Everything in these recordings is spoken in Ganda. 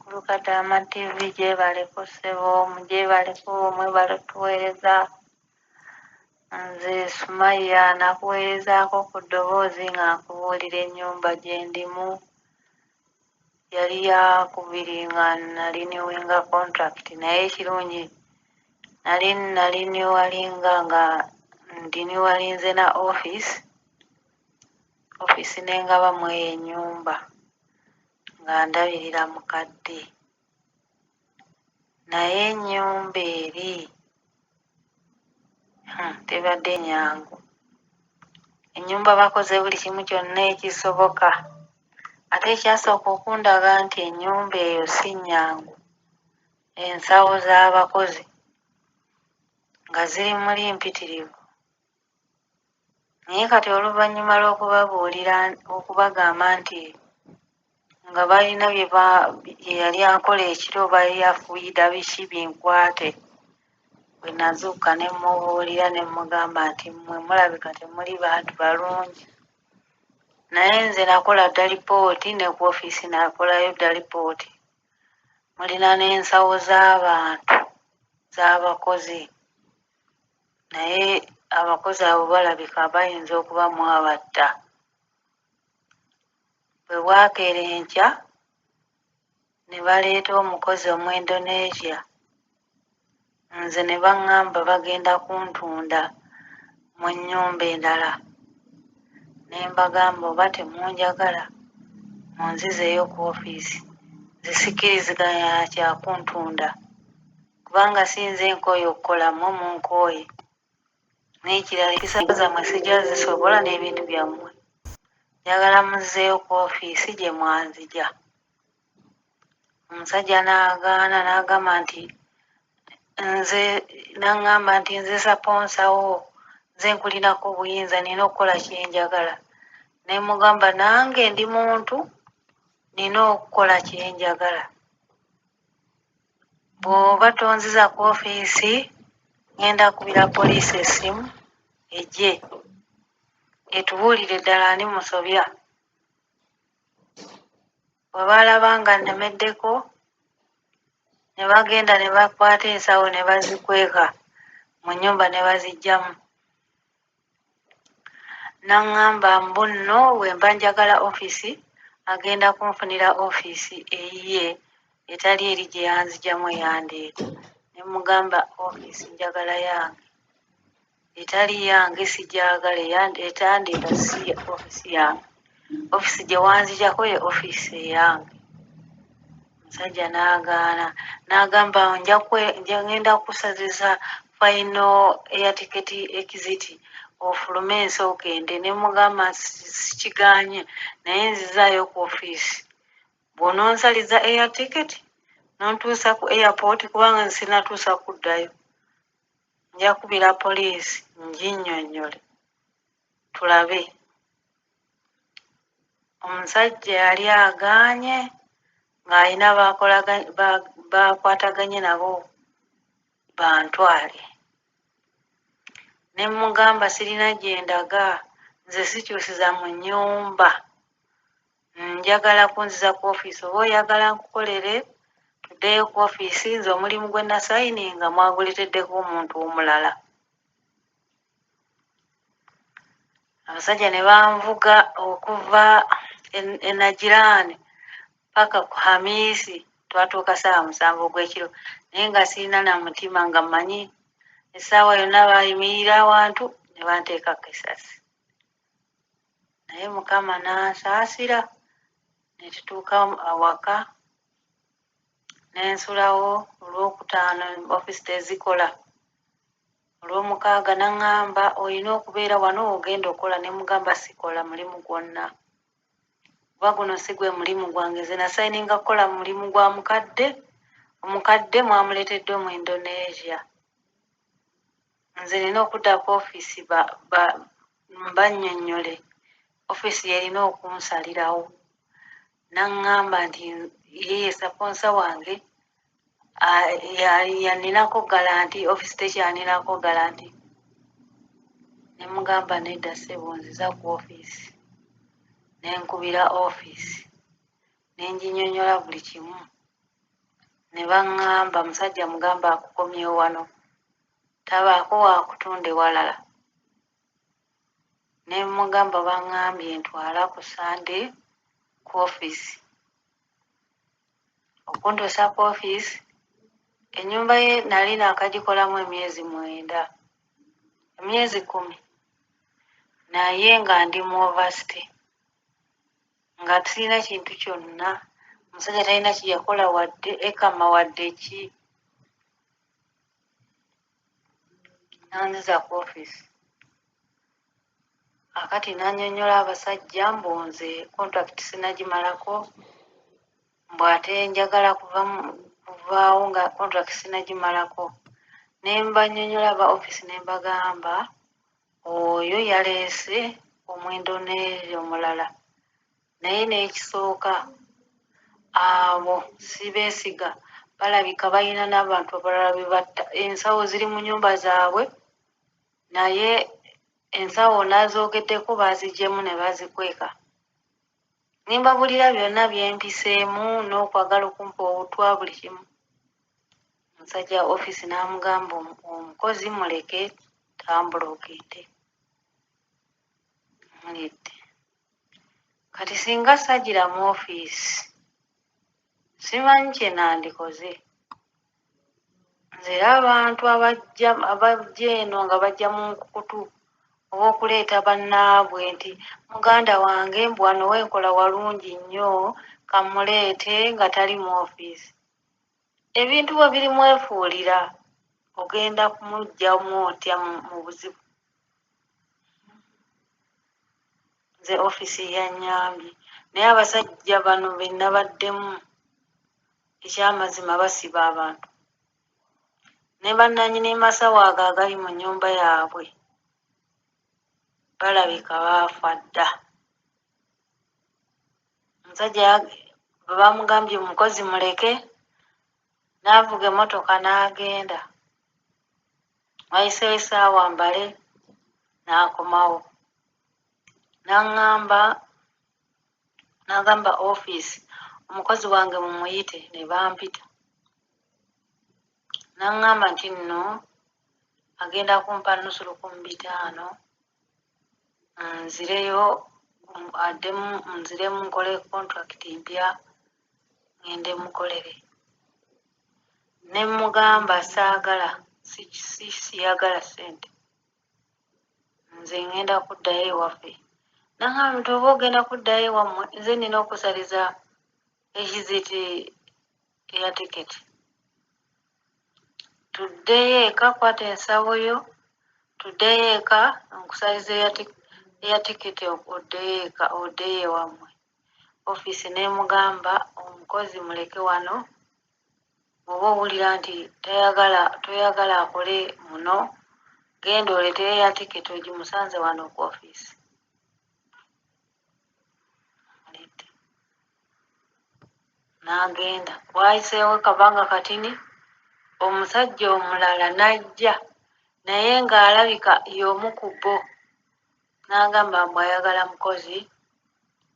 Kulukata amativi gyebaleko ssebo gyebaleko mwebale tuweereza nze Sumaya nakuweerezaako ku ddoboozi nga nkubuulira ennyumba gye ndimu yali yakubiri nga nali niwinga contract naye ekirungi nali niwalinga nga ndi niwalinze na office nengabamu eyo ennyumba nga ndabirira mukadde naye ennyumba eri tebadde nyangu. Ennyumba bakoze buli kimu kyonna ekisoboka ate ekyasooka okundaga nti ennyumba eyo si nnyangu ensawo z'abakozi nga ziri muli mpitirivu naye kati oluvannyuma lw'okubabuulira okubagamba nti nga balina bye yali akola ekiro bali yafuuyida biki binkwate bwe nazuuka ne mubuulira ne mugamba nti mmwe mulabika temuli bantu balungi naye nze nakola dda lipooti ne ku ofiisi nakolayo dda lipooti mulina n'ensawo z'abantu z'abakozi naye abakozi abo balabika bayinza okuba mwabatta. Bwe bwakeera enkya ne baleeta omukozi Omu-Indonesia nze ne baŋŋamba bagenda kuntunda mu nnyumba endala ne mbagamba oba temunjagala munzizeeyo ku ofiisi nzisikkiriziganya kyakuntunda kubanga sinze nkooye okukola mmwe munkooye n'ekirala ekisa zammwe sijja zisobola n'ebintu byammwe njagala muzzeeyo ku ofiisi gye mwanzija. Omusajja n'agaana n'agamba nti nze saponsawo nze nkulinako obuyinza nina okukola kyenjagala ne mugamba nange ndi muntu nina okukola kyenjagala bw'oba tonziza ku ofiisi ngenda kubira poliisi essimu ejje etubuulire ddala ani musobya. Bwe baalaba nga nnemeddeko ne bagenda ne bakwata ensawo ne bazikweka mu nnyumba ne baziggyamu n'aŋŋamba mbu nno bwe mba njagala ofiisi agenda kunfunira ofiisi eyiye etali eri gye yanziggyamu eyandeeta ne mugamba ofiisi njagala yange etali yange sigyagala etandeeta si ofiisi yange ofiisi gye wanzijjako ye ofiisi eyange. Omusajja n'agaana n'agamba ngenda kusazisa fayino eya tiketi ekiziti ofulume ensooka ende ne mugamba sikigaanye naye nzizaayo ku ofiisi bw'ononsaliza eya tiketi n'ontuusa ku airport kubanga sinatuusa kuddayo nja kubira poliisi nginnyonnyole tulabe. Omusajja yali agaanye ng'alina bakwataganye nabo bantwale ne mugamba sirina gye ndaga nze sikyusiza mu nnyumba njagala kunziza ku ofiisi oba oyagala nkukolere tuddeyo ku ofiisi nze omulimu gwe nasayininga mwaguleteddeko omuntu omulala. Abasajja ne banvuga okuva e Najiraani paka ku Hamiisi twatuuka 7:30 ogw'ekiro naye nga sirina na mutima nga mmanyi essaawa yonna baayimirira awantu ne banteeka kisasi naye Mukama n'ansaasira ne tutuuka awaka ne nsulawo. Olwokutaano ofiisi tezikola, olw'omukaaga n'aŋŋamba olina okubeera wano ogenda okola ne mugamba sikola mulimu gwonna kuba guno si gwe mulimu gwange nze nasayininga kukola mulimu gwa omukadde mwamuleetedde mu Indonesia nze nina okudda ku ofiisi bannyonnyole ofiisi yerina okunsalirawo n'aŋŋamba nti ye saponsa wange yaninako galanti ofiisi tekyaninako galanti ne mugamba nedda ssebo nziza ku ofiisi ne nkubira ofiisi ne nginnyonnyola buli kimu ne baŋŋamba musajja mugamba akukomyewo wano tabaako wakutunda ewalala. Ne mugamba baŋŋambye ntwala ku Sunday ku ofiisi. Okuntuusa ku ofiisi, ennyumba ye nali naakagikolamu emyezi 9, emyezi 10, naye nga ndi mu ovasite, nga sirina kintu kyonna. Omusajja talina kiyakola wadde ekama wadde ki. Nanziza ku ofiisi. Akati nannyonnyola abasajja mbu nze kontrakiti sinagimalako, mbu ate njagala kuvaawo nga kontrakiti sinagimalako. Ne mbannyonnyola aba ofiisi ne mbagamba oyo yaleese omwendo n'eyo omulala. Naye n'ekisooka abo sibeesiga, balabika balina n'abantu abalala be batta. Ensawo ziri mu nnyumba zaabwe, naye ensawo n'azoogeddeko baaziggyemu ne bazikweka. Nimbabulira byonna byempiseemu n'okwagala okumpa obutwa buli kimu. Omusajja wa ofiisi n'amugamba omukozi muleke tambula ogende. Mulidde. Kati singa sagira mu ofiisi simanyi kye nandikoze. Nze era abantu abajja eno nga bajja mu nkukutu oba okuleeta bannaabwe nti muganda wange mbu wano wenkola walungi nnyo kamuleete nga tali mu ofiisi. Ebintu bwe birimwefuulira ogenda kumuggyamu otya mu buzibu. Nze ofiisi yannyambye, naye abasajja bano be nabaddemu ekyamazima basiba abantu. Ne bannannyini masawo ago agali mu nnyumba yaabwe balabika baafa dda. Omusajja bwe bamugambye omukozi muleke, n'avuga emmotoka n'agenda. Wayiseewo essaawa mbale n'akomawo. N'agamba ofiisi omukozi wange mumuyite, ne bampita. N'aŋŋamba nti nno agenda kumpa nusu 500 nzireyo nziremu nkole kontrakiti mpya ngende mukolere. Ne mugamba saagala, siyagala ssente, nze ngenda kuddayo ewaffe. N'aŋŋamba nti oba ogenda kuddayo ewammwe, nze nina okusaliza ekiziti eya tiketi. Tuddeyo eka, kwata ensawo yo, tuddeyo eka nkusaliza eya tiketi oddeyo eka, oddeyo ewammwe. Ofiisi n'emugamba omukozi muleke wano, bw'oba owulira nti toyagala akole muno, genda oleeteyo eya tiketi ogimusanze wano ku ofiisi. N'agenda. Wayiseewo kabanga katini, omusajja omulala n'ajja, naye ng'alabika y'omu ku bo. N'agamba mbu ayagala mukozi,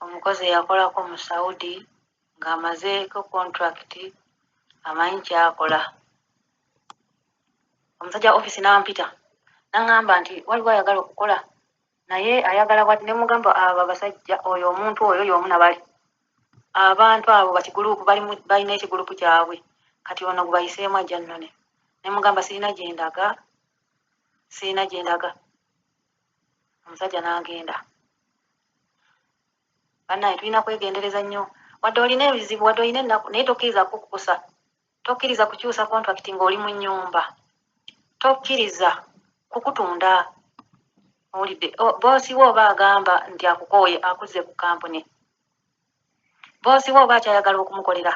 omukozi eyakolako mu Saudi ng'amazeeko kontrakiti, amanyi kyakola. Omusajja wa ofiisi n'ampita n'aŋŋamba nti waliwo ayagala okukola, naye ayagala bwati. Ne mugamba abo abasajja, oyo omuntu oyo y'omu nabali. Abantu abo bakiguruupu balina ekiguruupu kyabwe, kati ono gwe bayiseemu ajja nnone. Ne mugamba sirina gye ndaga. Omusajja n'agenda. Bannaye tulina kwegendereza nnyo. Wadde olina ebizibu, wadde olina ennaku, naye tokkiriza kukukusa. Tokkiriza kukyusa kontrakiti ng'oli mu nnyumba. Tokkiriza kukutunda. Owulidde? Boosi we oba agamba nti akukooye akuzze ku kampuni. Boosi we oba akyayagala okumukolera,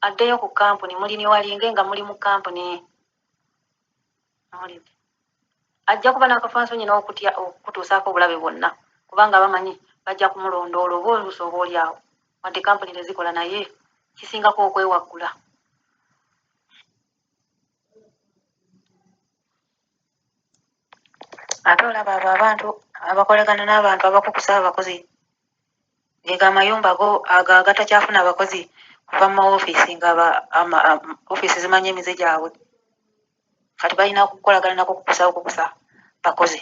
addeyo ku kampuni, mulini walinge nga muli mu kampuni. Owulidde? Ajja kuba n'akafansonyi n'okutya okukutuusaako obulabe bwonna, kubanga bamanyi bajja kumulondoola oba oluusi oba oli awo. Wadde kampuni tezikola, naye kisingako okwewaggula. Ate olaba abo abantu abakolagana n'abantu abakukusa abakozi, gega amayumba agatakyafuna abakozi kuva mu maofiisi nga ofiisi zimanya emize gyabwe kati balina kukolagana nako kukusa bakozi